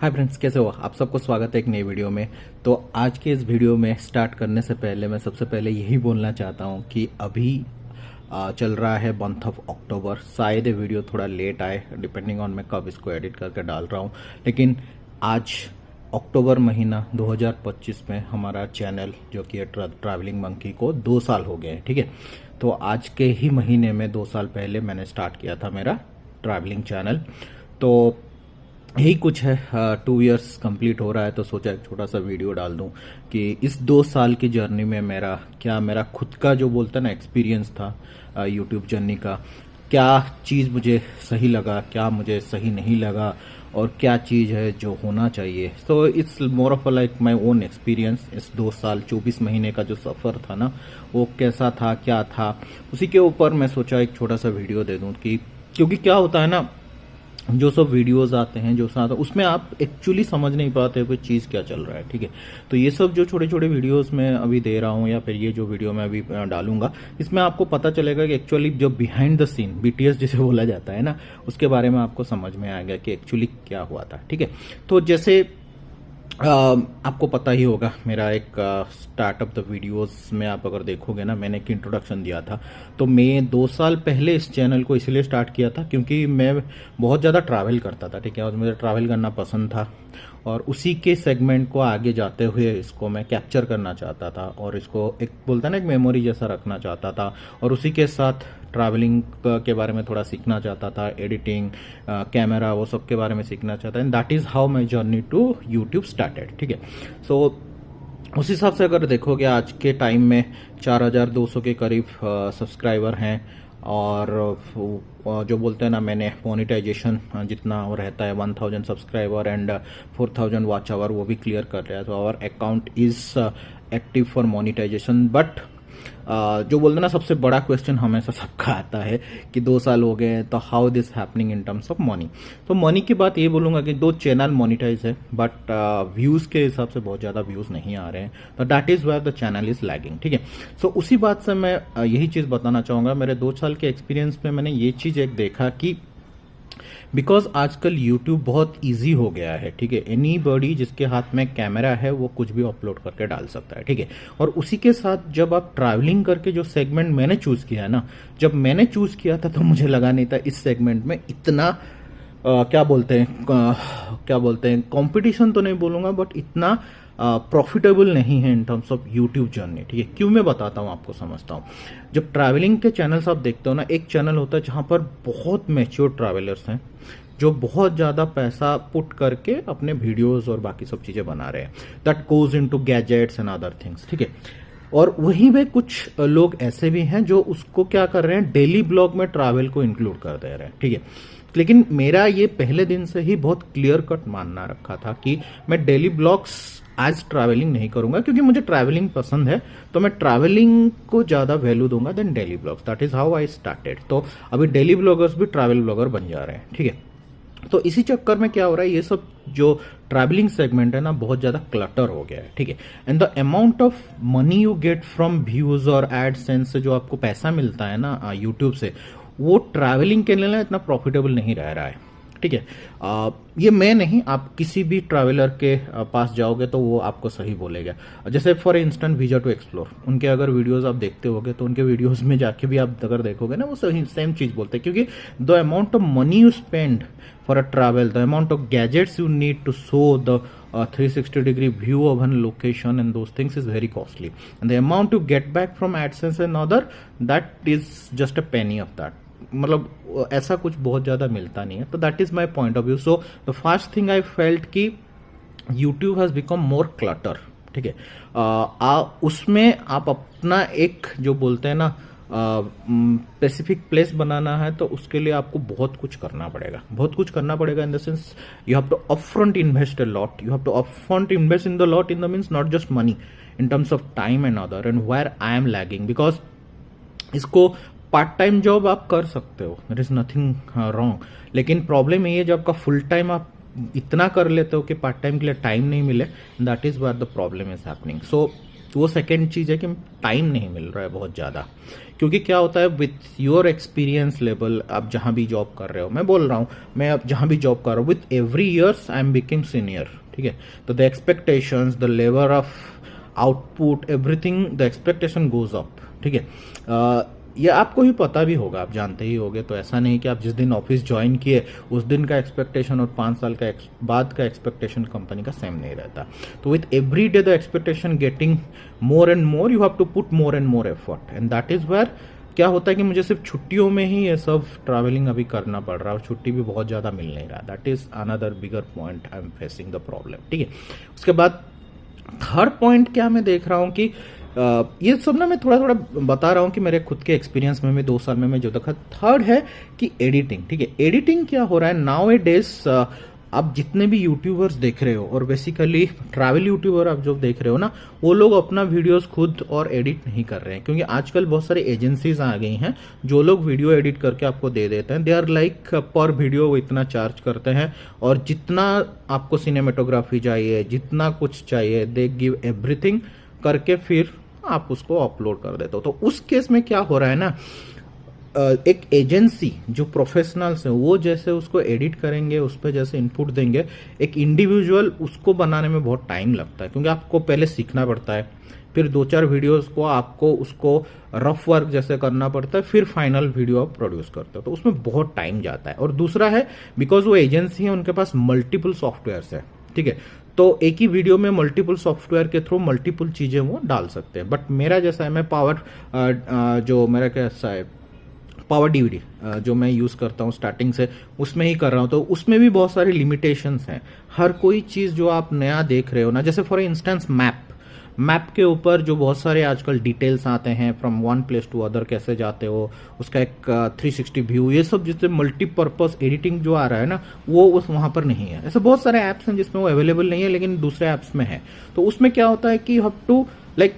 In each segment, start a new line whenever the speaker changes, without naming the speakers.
Hi friends, कैसे हो आप? सबको स्वागत है एक नई वीडियो में। तो आज के इस वीडियो में स्टार्ट करने से पहले मैं सबसे पहले यही बोलना चाहता हूँ कि अभी चल रहा है मंथ ऑफ अक्टूबर। शायद ये वीडियो थोड़ा लेट आए, डिपेंडिंग ऑन मैं कब इसको एडिट करके डाल रहा हूँ, लेकिन आज अक्टूबर महीना 2025 में हमारा चैनल जो कि ट्रैवलिंग मंकी को 2 साल हो गए हैं। ठीक है, तो आज के ही महीने में 2 साल पहले मैंने स्टार्ट किया था मेरा ट्रैवलिंग चैनल। तो यही कुछ है, 2 इयर्स कंप्लीट हो रहा है, तो सोचा एक छोटा सा वीडियो डाल दूं कि इस 2 साल की जर्नी में मेरा खुद का जो बोलता ना एक्सपीरियंस था यूट्यूब जर्नी का, क्या चीज़ मुझे सही लगा, क्या मुझे सही नहीं लगा, और क्या चीज़ है जो होना चाहिए। So it's more of like my own experience. इस 2 साल 24 महीने का जो सफ़र था ना, वो कैसा था, क्या था, उसी के ऊपर मैं सोचा एक छोटा सा वीडियो दे दूं कि क्योंकि क्या होता है ना, जो सब वीडियोस आते हैं जो साथ उसमें आप एक्चुअली समझ नहीं पाते हो कि चीज़ क्या चल रहा है। ठीक है, तो ये सब जो छोटे छोटे वीडियोस मैं अभी दे रहा हूँ या फिर ये जो वीडियो मैं अभी डालूंगा, इसमें आपको पता चलेगा कि एक्चुअली जो बिहाइंड द सीन बीटीएस जिसे बोला जाता है ना, उसके बारे में आपको समझ में आएगा कि एक्चुअली क्या हुआ था। ठीक है, तो जैसे आपको पता ही होगा, मेरा एक स्टार्टअप द वीडियोस में आप अगर देखोगे ना, मैंने एक इंट्रोडक्शन दिया था। तो मैं 2 साल पहले इस चैनल को इसलिए स्टार्ट किया था क्योंकि मैं बहुत ज़्यादा ट्रैवल करता था। ठीक है, और मुझे ट्रैवल करना पसंद था और उसी के सेगमेंट को आगे जाते हुए इसको मैं कैप्चर करना चाहता था और इसको एक बोलता है ना एक मेमोरी जैसा रखना चाहता था, और उसी के साथ ट्रैवलिंग के बारे में थोड़ा सीखना चाहता था, एडिटिंग, कैमरा, वो सब के बारे में सीखना चाहता है। And that is how my journey to YouTube started. ठीक है, सो उस हिसाब से अगर देखोगे आज के टाइम में 4200 के करीब सब्सक्राइबर हैं, और जो बोलते हैं ना, मैंने मोनिटाइजेशन जितना वो रहता है 1000 सब्सक्राइबर एंड 4000 वॉच आवर वो भी क्लियर कर रहा है। तो our account is active for monetisation. But जो बोलते हैं ना, सबसे बड़ा क्वेश्चन हमेशा सबका आता है कि 2 साल हो गए तो how this happening in terms of money. तो मनी की बात ये बोलूंगा कि 2 चैनल मोनिटाइज है, बट व्यूज के हिसाब से बहुत ज्यादा व्यूज नहीं आ रहे हैं, तो that is where the channel is lagging. ठीक है, सो उसी बात से मैं यही चीज बताना चाहूंगा। मेरे 2 साल के एक्सपीरियंस में मैंने ये चीज एक देखा कि बिकॉज आजकल यूट्यूब बहुत इजी हो गया है। ठीक है, एनी बॉडी जिसके हाथ में कैमरा है वो कुछ भी अपलोड करके डाल सकता है। ठीक है, और उसी के साथ जब आप ट्रैवलिंग करके जो सेगमेंट मैंने चूज किया है ना, जब मैंने चूज किया था तो मुझे लगा नहीं था इस सेगमेंट में इतना क्या बोलते हैं कंपटीशन तो नहीं बोलूंगा, बट इतना प्रॉफिटेबल नहीं है इन टर्म्स ऑफ यूट्यूब जर्नी। ठीक है, क्यों मैं बताता हूँ, आपको समझता हूँ। जब ट्रैवलिंग के चैनल्स आप देखते हो ना, एक चैनल होता है जहां पर बहुत मैच्योर ट्रैवलर्स हैं जो बहुत ज्यादा पैसा पुट करके अपने वीडियोस और बाकी सब चीजें बना रहे हैं, that goes into gadgets and other things. ठीक है, और वहीं पे कुछ लोग ऐसे भी हैं जो उसको क्या कर रहे हैं, डेली ब्लॉग में ट्रैवल को इंक्लूड कर दे रहे हैं। ठीक है, लेकिन मेरा ये पहले दिन से ही बहुत क्लियर कट मानना रखा था कि मैं डेली ब्लॉग्स एज ट्रैवलिंग नहीं करूंगा, क्योंकि मुझे ट्रैवलिंग पसंद है, तो मैं ट्रैवलिंग को ज्यादा वैल्यू दूंगा then daily blogs. That is how I started. तो अभी डेली ब्लॉगर्स भी ट्रैवल ब्लॉगर बन जा रहे हैं। ठीक है, तो इसी चक्कर में क्या हो रहा है, ये सब जो ट्रैवलिंग सेगमेंट है ना, बहुत ज्यादा क्लटर हो गया है। ठीक है, and the amount of money you get from views और एडसेंस से जो आपको पैसा मिलता है ना यूट्यूब से, वो ट्रैवलिंग के लिए इतना प्रॉफिटेबल नहीं रह रहा है। ठीक है, ये मैं नहीं, आप किसी भी ट्रैवलर के पास जाओगे तो वो आपको सही बोलेगा। जैसे for instant visa to explore, उनके अगर वीडियोस आप देखते होगे तो उनके वीडियोस में जाके भी आप अगर देखोगे ना, वो सही सेम चीज बोलते हैं, क्योंकि the amount of money you spend for a travel, the amount of gadgets you need to show the 360-degree view of one location and those things is very costly, and the amount you get back from AdSense and other, that is just a penny of that. मतलब ऐसा कुछ बहुत ज्यादा मिलता नहीं है। तो that is my point of view. So the first thing I felt कि YouTube has become more clutter. ठीक है, उसमें आप अपना एक जो बोलते हैं ना स्पेसिफिक प्लेस बनाना है, तो उसके लिए आपको बहुत कुछ करना पड़ेगा in the sense you have to upfront invest a lot, you have to upfront invest in the lot, in the means not just money, in terms of time and other, and where I am lagging, because इसको part time job आप कर सकते हो, there is nothing wrong, लेकिन problem ये है जब आपका फुल टाइम आप इतना कर लेते हो कि पार्ट टाइम के लिए टाइम नहीं मिले, that is where the problem is happening. So वो सेकेंड चीज़ है कि टाइम नहीं मिल रहा है बहुत ज़्यादा, क्योंकि क्या होता है विथ योर एक्सपीरियंस लेवल, आप जहाँ भी जॉब कर रहे हो, मैं बोल रहा हूँ मैं अब जहाँ भी जॉब कर रहा हूँ, with every years I am become senior, ठीक है। तो the expectations, the level of output, everything, the expectation goes up, ठीक है। ये आपको ही पता भी होगा, आप जानते ही होगे। तो ऐसा नहीं कि आप जिस दिन ऑफिस ज्वाइन किए उस दिन का एक्सपेक्टेशन और 5 साल का बाद का एक्सपेक्टेशन कंपनी का सेम नहीं रहता। तो with every day the expectation getting more and more, you have to put more and more effort, and that is where क्या होता है कि मुझे सिर्फ छुट्टियों में ही ये सब ट्रैवलिंग अभी करना पड़ रहा है, और छुट्टी भी बहुत ज़्यादा मिल नहीं रहा। That is another bigger point I am facing the problem, ठीक है। उसके बाद थर्ड पॉइंट क्या मैं देख रहा हूँ कि ये सब ना मैं थोड़ा थोड़ा बता रहा हूँ कि मेरे खुद के एक्सपीरियंस में मैं 2 साल में मैं जो देखा। थर्ड है कि एडिटिंग, ठीक है। एडिटिंग क्या हो रहा है नाउ ए डेज, आप जितने भी यूट्यूबर्स देख रहे हो, और बेसिकली ट्रैवल यूट्यूबर आप जो देख रहे हो ना, वो लोग अपना वीडियोस खुद और एडिट नहीं कर रहे हैं, क्योंकि आजकल बहुत सारी एजेंसीज आ गई हैं जो लोग वीडियो एडिट करके आपको दे देते हैं। दे आर लाइक पर वीडियो वो इतना चार्ज करते हैं, और जितना आपको सिनेमेटोग्राफी चाहिए, जितना कुछ चाहिए, दे गिव एवरीथिंग करके फिर आप उसको अपलोड कर देते हो। तो उस केस में क्या हो रहा है ना, एक एजेंसी जो प्रोफेशनल्स हैं वो जैसे उसको एडिट करेंगे, उस पर जैसे इनपुट देंगे, एक इंडिविजुअल उसको बनाने में बहुत टाइम लगता है, क्योंकि आपको पहले सीखना पड़ता है, फिर 2-4 वीडियोस को आपको उसको रफ वर्क जैसे करना पड़ता है, फिर फाइनल वीडियो आप प्रोड्यूस करते हो। तो उसमें बहुत टाइम जाता है। और दूसरा है बिकॉज वो एजेंसी है, उनके पास मल्टीपल सॉफ्टवेयर्स है, ठीक है। तो एक ही वीडियो में मल्टीपल सॉफ्टवेयर के थ्रू मल्टीपल चीजें वो डाल सकते हैं। बट मेरा जैसा है, मैं जो मेरा कैसा है पावर डीवीडी जो मैं यूज करता हूँ स्टार्टिंग से, उसमें ही कर रहा हूँ। तो उसमें भी बहुत सारी लिमिटेशंस हैं। हर कोई चीज जो आप नया देख रहे हो ना, जैसे फॉर इंस्टेंस मैप के ऊपर जो बहुत सारे आजकल डिटेल्स आते हैं, from one place to other कैसे जाते हो, उसका एक 360 व्यू, ये सब जिससे मल्टीपर्पज एडिटिंग जो आ रहा है ना, वो उस वहां पर नहीं है। ऐसे बहुत सारे ऐप्स हैं जिसमें वो अवेलेबल नहीं है, लेकिन दूसरे ऐप्स में है। तो उसमें क्या होता है कि हैव टू लाइक,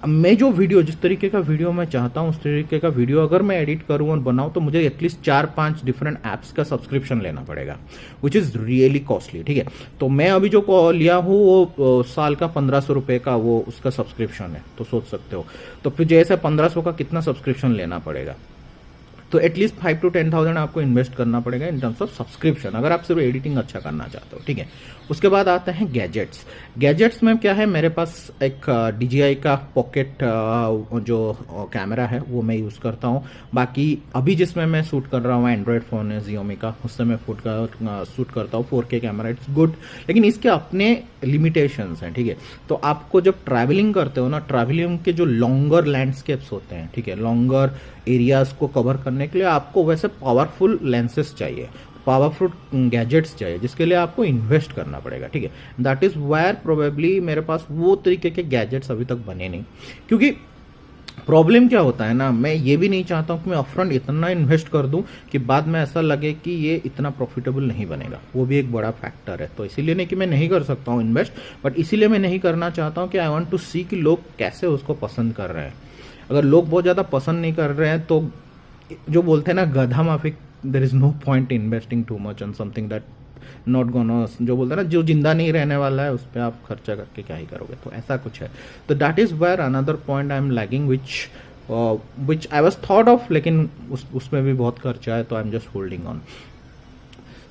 मैं जो वीडियो जिस तरीके का वीडियो मैं चाहता हूँ उस तरीके का वीडियो अगर मैं एडिट करूँ और बनाऊँ, तो मुझे एटलीस्ट 4-5 डिफरेंट ऐप्स का सब्सक्रिप्शन लेना पड़ेगा, विच इज रियली कॉस्टली, ठीक है। तो मैं अभी जो लिया हूँ वो साल का 1500 रुपए का वो उसका सब्सक्रिप्शन है। तो सोच सकते हो, तो फिर जैसे 1500 का कितना सब्सक्रिप्शन लेना पड़ेगा। तो एटलीस्ट 5 to 10,000 आपको इन्वेस्ट करना पड़ेगा इन टर्म्स ऑफ सब्सक्रिप्शन, अगर आप सिर्फ एडिटिंग अच्छा करना चाहते हो, ठीक है। उसके बाद आते हैं गैजेट्स में क्या है, मेरे पास एक DJI का पॉकेट जो कैमरा है वो मैं यूज करता हूँ। बाकी अभी जिसमें मैं शूट कर रहा हूँ एंड्रॉयड फोन है Xiaomi का, उससे मैं शूट करता हूँ 4K कैमरा, इट्स गुड, लेकिन इसके अपने लिमिटेशंस हैं, ठीक है। तो आपको जब ट्रैवलिंग करते हो ना, ट्रैवलिंग के जो लॉन्गर लैंडस्केप्स होते हैं, ठीक है, लॉन्गर एरियाज को कवर करने के लिए आपको वैसे पावरफुल लेंसेज चाहिए, पावरफुल गैजेट्स चाहिए, जिसके लिए आपको इन्वेस्ट करना पड़ेगा, ठीक है। दैट इज वायर प्रोबेबली मेरे पास वो तरीके के गैजेट्स अभी तक बने नहीं, क्योंकि प्रॉब्लम क्या होता है ना, मैं ये भी नहीं चाहता हूं कि मैं अपफ्रंट इतना इन्वेस्ट कर दूं कि बाद में ऐसा लगे कि ये इतना प्रॉफिटेबल नहीं बनेगा, वो भी एक बड़ा फैक्टर है। तो इसीलिए नहीं कि मैं नहीं कर सकता हूं इन्वेस्ट, बट इसीलिए मैं नहीं करना चाहता हूं कि आई वांट टू सी कि लोग कैसे उसको पसंद कर रहे हैं। अगर लोग बहुत ज्यादा पसंद नहीं कर रहे हैं तो जो बोलते हैं ना गधा माफिक, there is no point investing too much on something that not gonna, जो बोलते हैं ना जो जिंदा नहीं रहने वाला है, उस पर आप खर्चा करके क्या ही करोगे। तो ऐसा कुछ है। तो that is where another point I am lagging which I was thought of, लेकिन उसमें भी बहुत खर्चा है, तो I am just holding on.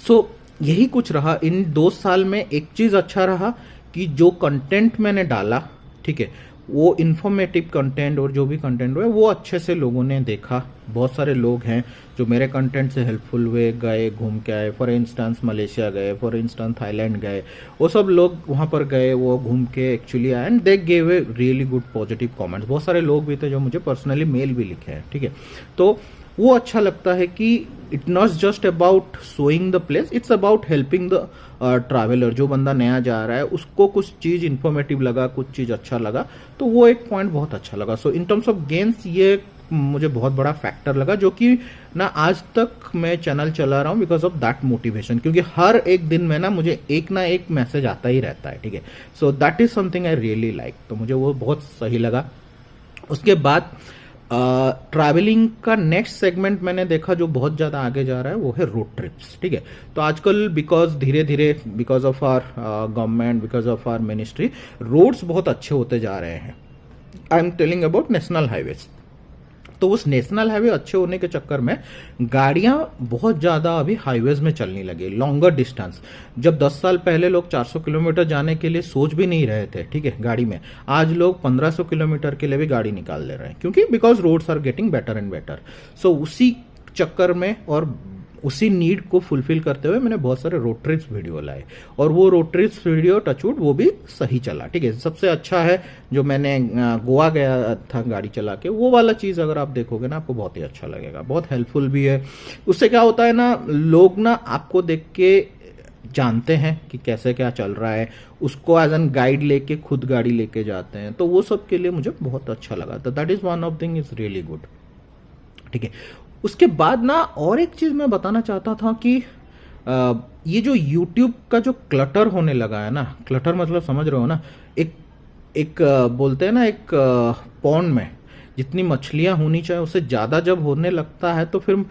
So यही कुछ रहा इन 2 साल में। एक चीज अच्छा रहा कि जो कंटेंट मैंने डाला, ठीक है, वो इन्फॉर्मेटिव कंटेंट और जो भी कंटेंट हुए वो अच्छे से लोगों ने देखा। बहुत सारे लोग हैं जो मेरे कंटेंट से हेल्पफुल हुए, गए घूम के आए, फॉर इंस्टेंस मलेशिया गए, फॉर इंस्टेंस थाईलैंड गए, वो सब लोग वहां पर गए, वो घूम के एक्चुअली आए and they gave a really good positive comments. बहुत सारे लोग भी थे जो मुझे पर्सनली मेल भी लिखे हैं, ठीक है। तो वो अच्छा लगता है कि it not just about showing the place, it's about helping the traveller. जो बंदा नया जा रहा है उसको कुछ चीज इन्फॉर्मेटिव लगा, कुछ चीज अच्छा लगा, तो वो एक पॉइंट बहुत अच्छा लगा। सो इन टर्म्स ऑफ गेन्स ये मुझे बहुत बड़ा फैक्टर लगा, जो कि ना आज तक मैं चैनल चला रहा हूं बिकॉज ऑफ दैट मोटिवेशन, क्योंकि हर एक दिन में ना मुझे एक ना एक मैसेज आता ही रहता है, ठीक है। So that is something I really like, तो मुझे वो बहुत सही लगा। उसके बाद ट्रैवलिंग का नेक्स्ट सेगमेंट मैंने देखा जो बहुत ज़्यादा आगे जा रहा है वो है रोड ट्रिप्स। ठीक है, तो आजकल बिकॉज धीरे धीरे because of our government, because of our ministry, roads बहुत अच्छे होते जा रहे हैं। I am telling about national highways. तो उस नेशनल हाईवे अच्छे होने के चक्कर में गाड़ियां बहुत ज्यादा अभी हाईवेज में चलने लगी, लॉन्गर डिस्टेंस। जब 10 साल पहले लोग 400 किलोमीटर जाने के लिए सोच भी नहीं रहे थे, ठीक है, गाड़ी में, आज लोग 1500 किलोमीटर के लिए भी गाड़ी निकाल ले रहे हैं, क्योंकि because roads are getting better and better. So उसी चक्कर में और उसी नीड को फुलफिल करते हुए मैंने बहुत सारे रोड ट्रिप्स वीडियो लाए, और वो रोड ट्रिप्स वीडियो टचवुड वो भी सही चला। ठीक है, सबसे अच्छा है जो मैंने गोवा गया था गाड़ी चला के, वो वाला चीज अगर आप देखोगे ना आपको बहुत ही अच्छा लगेगा, बहुत हेल्पफुल भी है। उससे क्या होता है ना, लोग ना आपको देख के जानते हैं कि कैसे क्या चल रहा है, उसको एज एन गाइड लेके खुद गाड़ी लेके जाते हैं, तो वो सब के लिए मुझे बहुत अच्छा लगा था। That is one of thing is really good. ठीक है, उसके बाद ना और एक चीज मैं बताना चाहता था कि ये जो YouTube का जो क्लटर होने लगा है ना, क्लटर मतलब समझ रहे हो ना, एक बोलते हैं ना, एक पॉन्ड में जितनी मछलियां होनी चाहिए उससे ज्यादा जब होने लगता है तो फिर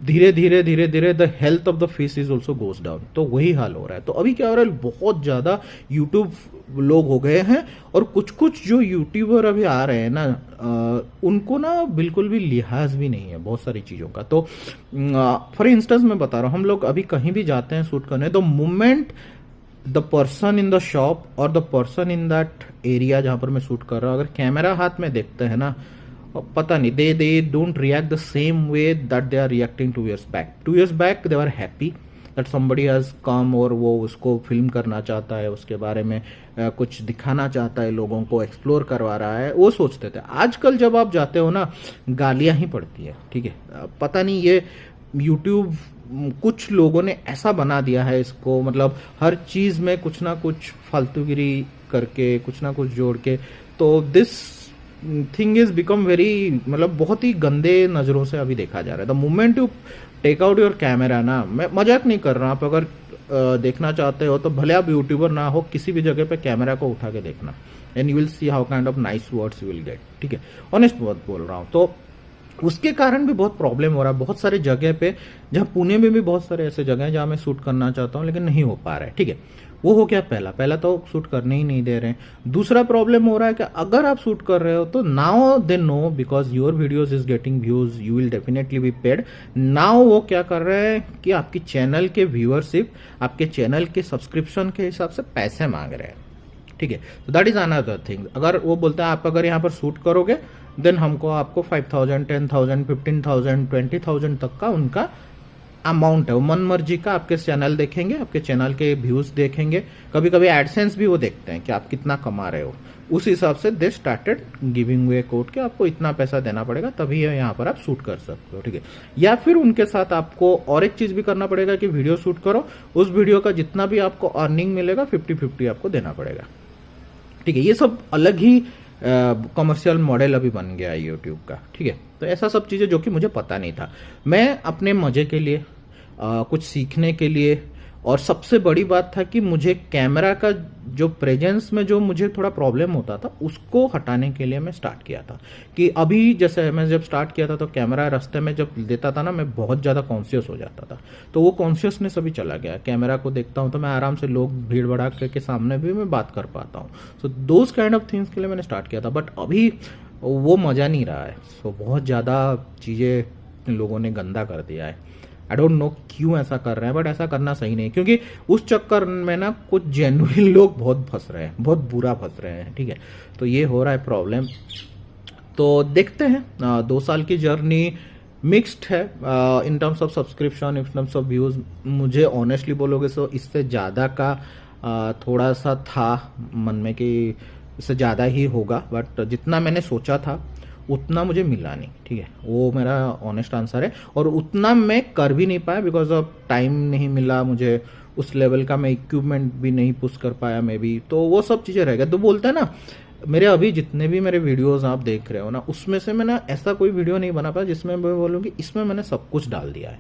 धीरे धीरे the health of the fish is also goes down. तो वही हाल हो रहा है। तो अभी क्या हो रहा है, बहुत ज्यादा यूट्यूब लोग हो गए हैं, और कुछ कुछ जो यूट्यूबर अभी आ रहे हैं ना, उनको ना बिल्कुल भी लिहाज भी नहीं है बहुत सारी चीजों का। तो फॉर इंस्टेंस मैं बता रहा हूँ, हम लोग अभी कहीं भी जाते हैं शूट करने, the moment the person in the shop और the person in that area जहां पर मैं शूट कर रहा हूँ, अगर कैमरा हाथ में देखते हैं ना, पता नहीं, they don't react the same way that they are reacting 2 years back. 2 years back they are happy that somebody has come, और वो उसको फिल्म करना चाहता है, उसके बारे में कुछ दिखाना चाहता है, लोगों को एक्सप्लोर करवा रहा है, वो सोचते थे। आजकल जब आप जाते हो ना, गालियां ही पड़ती है। ठीक है, पता नहीं ये यूट्यूब कुछ लोगों ने ऐसा बना दिया है इसको, मतलब हर चीज में कुछ ना कुछ फालतूगिरी करके, कुछ ना कुछ जोड़ के, तो this thing is become very, मतलब बहुत ही गंदे नजरों से अभी देखा जा रहा है। The moment you take out your camera ना, मैं मजाक नहीं कर रहा, आप अगर देखना चाहते हो तो भले आप यूट्यूबर ना हो, किसी भी जगह पे कैमरा को उठा के देखना, and you will see how kind of nice words you will get. ठीक है, ऑनेस्ट बात बोल रहा हूँ। तो उसके कारण भी बहुत प्रॉब्लम हो रहा है बहुत सारे जगह पे, जहां पुणे में भी बहुत सारे ऐसे जगह हैं जहां मैं शूट करना चाहता हूं लेकिन नहीं हो पा रहा है। ठीक है, वो हो गया पहला तो शूट करने ही नहीं दे रहे हैं। दूसरा प्रॉब्लम हो रहा है कि अगर आप शूट कर रहे हो तो now they know, because your videos is getting views, you will definitely be paid. Now वो क्या कर रहे हैं कि आपकी चैनल के व्यूअरशिप, आपके चैनल के सब्सक्रिप्शन के हिसाब से पैसे मांग रहे हैं। ठीक है, तो दैट इज अनदर थिंग। अगर वो बोलता है आप अगर यहाँ पर शूट करोगे देन हमको आपको 5000, 10,000, 15,000, 20,000 तक का उनका अमाउंट है। वो मन मर्जी का आपके चैनल देखेंगे, आपके चैनल के व्यूज देखेंगे, कभी कभी एडसेंस भी वो देखते हैं कि आप कितना कमा रहे हो, उस हिसाब से they started giving way code कि आपको इतना पैसा देना पड़ेगा तभी यहाँ पर आप शूट कर सकते हो। ठीक है, या फिर उनके साथ आपको और एक चीज भी करना पड़ेगा कि वीडियो शूट करो, उस वीडियो का जितना भी आपको अर्निंग मिलेगा 50-50 आपको देना पड़ेगा। ठीक है, ये सब अलग ही कमर्शियल मॉडल अभी बन गया है यूट्यूब का। ठीक है, तो ऐसा सब चीजें जो कि मुझे पता नहीं था, मैं अपने मजे के लिए कुछ सीखने के लिए, और सबसे बड़ी बात था कि मुझे कैमरा का जो प्रेजेंस में जो मुझे थोड़ा प्रॉब्लम होता था उसको हटाने के लिए मैं स्टार्ट किया था। कि अभी जैसे मैं जब स्टार्ट किया था तो कैमरा रास्ते में जब देता था ना, मैं बहुत ज्यादा कॉन्शियस हो जाता था, तो वो कॉन्शियसनेस अभी चला गया। कैमरा को देखता हूं तो मैं आराम से लोग भीड़ भड़ाके के सामने भी मैं बात कर पाता हूँ। So those kind of things के लिए मैंने स्टार्ट किया था, बट अभी वो मजा नहीं रहा है। सो बहुत ज्यादा चीजें लोगों ने गंदा कर दिया है। आई डोंट नो क्यों ऐसा कर रहे हैं, बट ऐसा करना सही नहीं, क्योंकि उस चक्कर में ना कुछ जेन्युइन लोग बहुत फंस रहे हैं, बहुत बुरा फंस रहे हैं। ठीक है, तो ये हो रहा है प्रॉब्लम। तो देखते हैं, 2 साल की जर्नी मिक्स्ड है इन terms of subscription, in terms of views. मुझे ऑनेस्टली बोलोगे तो इससे ज्यादा का थोड़ा सा था मन में कि इससे ज्यादा ही होगा, बट जितना मैंने सोचा था उतना मुझे मिला नहीं। ठीक है, वो मेरा ऑनेस्ट आंसर है, और उतना मैं कर भी नहीं पाया बिकॉज ऑफ टाइम नहीं मिला मुझे, उस लेवल का मैं इक्विपमेंट भी नहीं पुश कर पाया मे बी, तो वो सब चीजें रह गए। तो बोलते हैं ना, मेरे अभी जितने भी मेरे वीडियोस आप देख रहे हो ना, उसमें से मैंने ऐसा कोई वीडियो नहीं बना पाया जिसमें मैं बोलूँ कि इसमें मैंने सब कुछ डाल दिया है।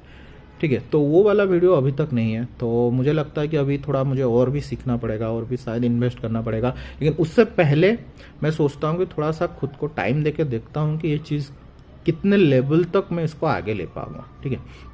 ठीक है। तो वो वाला वीडियो अभी तक नहीं है, तो मुझे लगता है कि अभी थोड़ा मुझे और भी सीखना पड़ेगा और भी शायद इन्वेस्ट करना पड़ेगा। लेकिन उससे पहले मैं सोचता हूँ कि थोड़ा सा खुद को टाइम देके देखता हूँ कि ये चीज़ कितने लेवल तक मैं इसको आगे ले पाऊंगा, ठीक है।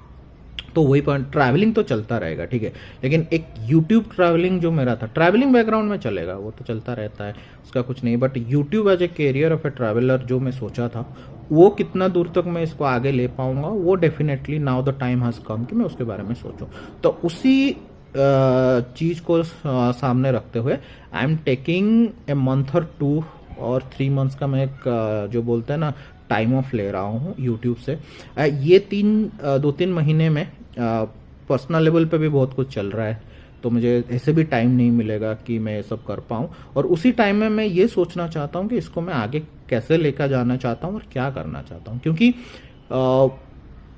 तो वही पॉइंट, ट्रैवलिंग तो चलता रहेगा, ठीक है, लेकिन एक यूट्यूब ट्रैवलिंग जो मेरा था, ट्रैवलिंग बैकग्राउंड में चलेगा, वो तो चलता रहता है, उसका कुछ नहीं, but YouTube as a career of a traveller जो मैं सोचा था, वो कितना दूर तक मैं इसको आगे ले पाऊंगा, वो definitely now the time has come कि मैं उसके बारे में सोचूं। तो उसी चीज को सामने रखते हुए I am taking a month और 2 और 3 मंथ्स का मैं एक जो बोलते हैं ना टाइम ऑफ ले रहा हूँ यूट्यूब से। ये 2-3 महीने में पर्सनल लेवल पे भी बहुत कुछ चल रहा है, तो मुझे ऐसे भी टाइम नहीं मिलेगा कि मैं ये सब कर पाऊँ। और उसी टाइम में मैं ये सोचना चाहता हूँ कि इसको मैं आगे कैसे लेकर जाना चाहता हूँ और क्या करना चाहता हूँ, क्योंकि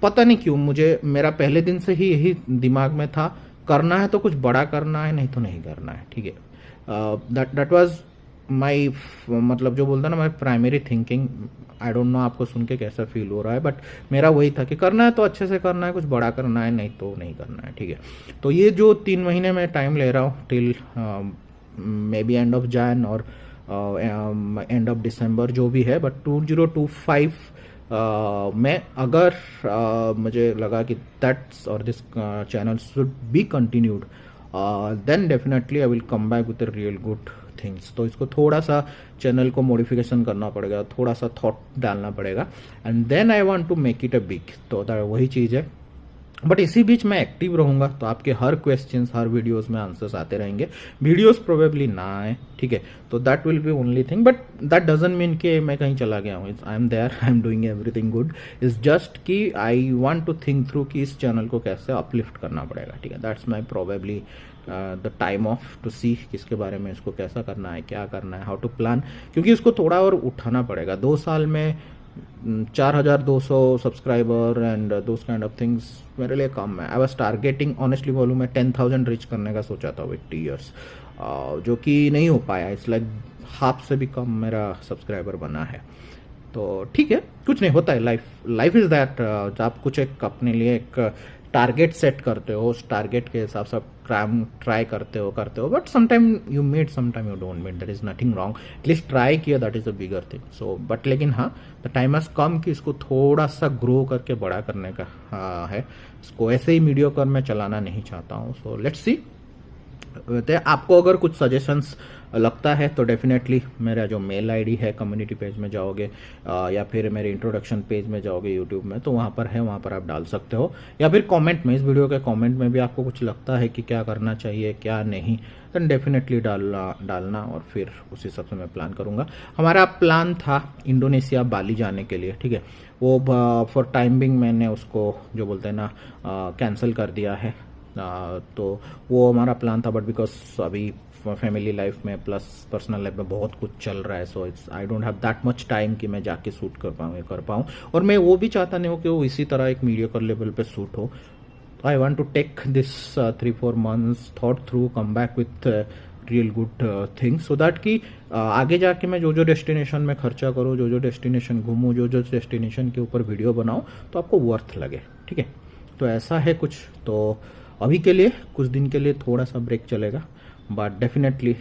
पता नहीं क्यों मुझे मेरा पहले दिन से ही यही दिमाग में था, करना है तो कुछ बड़ा करना है, नहीं तो नहीं करना है, ठीक है। दैट वाज माई, मतलब जो बोलता ना, my primary thinking. I don't know आपको सुन के कैसा फील हो रहा है, बट मेरा वही था कि करना है तो अच्छे से करना है, कुछ बड़ा करना है, नहीं तो नहीं करना है, ठीक है। तो ये जो 3 महीने में टाइम ले रहा हूँ till may be end of Jain और एंड ऑफ दिसंबर जो भी है, बट 2025 मैं अगर मुझे लगा कि दैट्स और this channel should be continued, then definitely I will come back with real good things. तो इसको थोड़ा सा चैनल को मॉडिफिकेशन करना पड़ेगा, थोड़ा सा थॉट डालना पड़ेगा, and then I want to make it a big. तो वही चीज़ है, बट इसी बीच मैं एक्टिव रहूंगा, तो आपके हर क्वेश्चंस, हर वीडियोस में आंसर्स आते रहेंगे। वीडियोस प्रोबेबली ना आए, ठीक है, तो that will be only thing, but that doesn't mean कि मैं कहीं चला गया हूँ। I am there, I am doing everything good. It's just कि I want to think through कि इस चैनल को कैसे अपलिफ्ट करना पड़ेगा, ठीक है। That's my probably the time off to see किसके बारे में इसको कैसा करना है, क्या करना है, हाउ टू प्लान, क्योंकि इसको थोड़ा और उठाना पड़ेगा। 2 साल में 4200 subscriber and those kind of things मेरे लिए कम है। आई वाज टारगेटिंग, ऑनेस्टली बोलूँ, मैं 10,000 रीच करने का सोचा था विद 2 इयर्स, जो कि नहीं हो पाया। इट्स लाइक हाफ से भी कम मेरा सब्सक्राइबर बना है। तो ठीक है, कुछ नहीं होता है, लाइफ इज दैट। आप कुछ एक अपने लिए एक टारगेट सेट करते हो, उस टारगेट के हिसाब से ट्राई करते हो, but sometime you meet, sometime you don't meet, that is nothing wrong. At least try किया, that is a bigger thing. So but लेकिन हाँ, द टाइम हैज कम कि इसको थोड़ा सा ग्रो करके बड़ा करने का है। इसको ऐसे ही मीडियोकर में चलाना नहीं चाहता हूँ। So let's see. आपको अगर कुछ सजेशंस लगता है तो डेफिनेटली मेरा जो मेल आईडी है, कम्युनिटी पेज में जाओगे या फिर मेरे इंट्रोडक्शन पेज में जाओगे यूट्यूब में, तो वहाँ पर है, वहाँ पर आप डाल सकते हो, या फिर कमेंट में, इस वीडियो के कमेंट में भी आपको कुछ लगता है कि क्या करना चाहिए क्या नहीं, देन डेफिनेटली डालना और फिर उस हिसाब से मैं प्लान करूँगा। हमारा प्लान था इंडोनेशिया, बाली जाने के लिए, ठीक है। वो फॉर टाइम बिंग मैंने उसको जो बोलते हैं ना कैंसिल कर दिया है। तो वो हमारा प्लान था, बट बिकॉज अभी फैमिली लाइफ में प्लस पर्सनल लाइफ में बहुत कुछ चल रहा है, so it's I don't have that much time कि मैं जाके शूट कर पाऊँ, और मैं वो भी चाहता नहीं हूँ कि वो इसी तरह एक मीडियोकर लेवल पे शूट हो। I want to take this 3-4 months, thought through, come back with real good things, so that कि आगे जाके मैं जो डेस्टिनेशन में खर्चा करूँ, जो डेस्टिनेशन घूमूँ, जो डेस्टिनेशन के ऊपर वीडियो बनाऊँ, तो आपको वर्थ लगे, ठीक है। तो ऐसा है कुछ। तो अभी के लिए कुछ दिन के लिए थोड़ा सा ब्रेक चलेगा, but definitely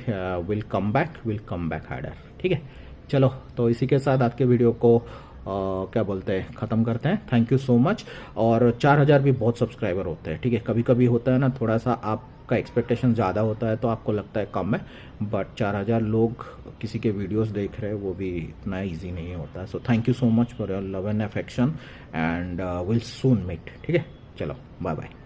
will come back harder, ठीक है। चलो, तो इसी के साथ आज के वीडियो को क्या बोलते हैं, ख़त्म करते हैं। Thank you so much. और 4000 भी बहुत सब्सक्राइबर होते हैं, ठीक है। कभी कभी होता है ना, थोड़ा सा आपका एक्सपेक्टेशन ज़्यादा होता है तो आपको लगता है कम है, बट 4000 लोग किसी के वीडियोस देख रहे हैं, वो भी इतना ईजी नहीं होता है। So thank you so much for your love and affection, and will soon meet, ठीक है। चलो, बाय बाय।